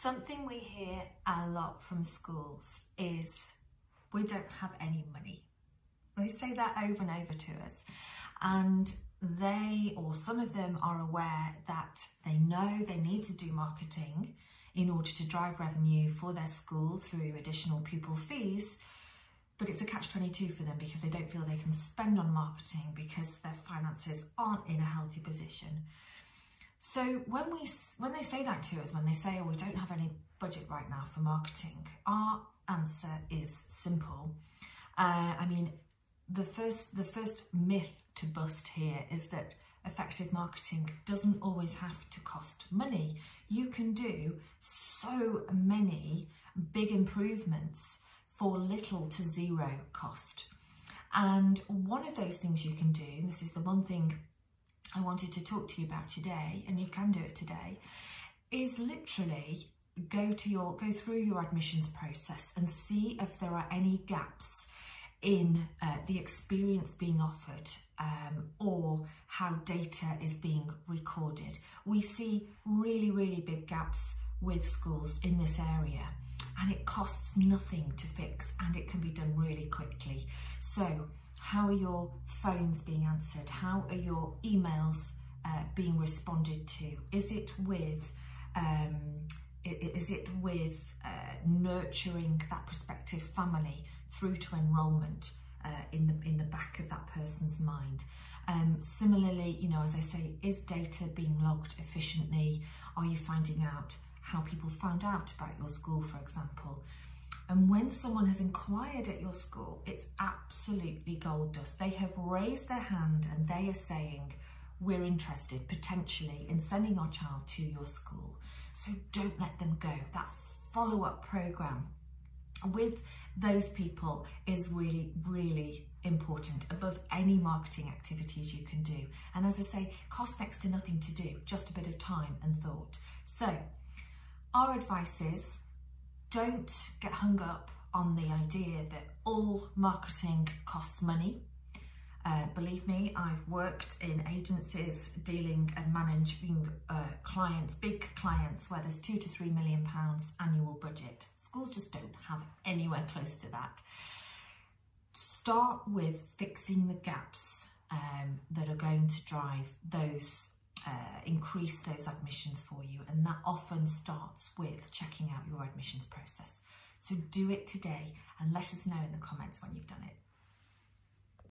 Something we hear a lot from schools is we don't have any money. They say that over and over to us, and they, or some of them, are aware that they know they need to do marketing in order to drive revenue for their school through additional pupil fees, but it's a catch-22 for them because they don't feel they can spend on marketing because their finances aren't in a healthy position. So when they say that to us, when they say, oh, we don't have any budget right now for marketing, our answer is simple. I mean, the first myth to bust here is that effective marketing doesn't always have to cost money. You can do so many big improvements for little to zero cost. And one of those things you can do, and this is the one thing I wanted to talk to you about today, and you can do it today, is literally go through your admissions process and see if there are any gaps in the experience being offered or how data is being recorded. We see really, really big gaps with schools in this area, and it costs nothing to fix, and it can be done really quickly. So how are your phones being answered? How are your emails being responded to? Is it with nurturing that prospective family through to enrolment in the back of that person's mind? Similarly, you know, as I say, is data being logged efficiently? Are you finding out how people found out about your school, for example? And when someone has inquired at your school, it's absolutely gold dust. They have raised their hand and they are saying, we're interested potentially in sending our child to your school. So don't let them go. That follow-up program with those people is really, really important, above any marketing activities you can do. And as I say, cost next to nothing to do, just a bit of time and thought. So our advice is, don't get hung up on the idea that all marketing costs money. Believe me, I've worked in agencies dealing and managing clients, big clients, where there's £2 to £3 million annual budget. Schools just don't have anywhere close to that. Start with fixing the gaps that are going to drive those, increase those admissions for you. And that often starts with checking out your admissions process. So do it today and let us know in the comments when you've done it.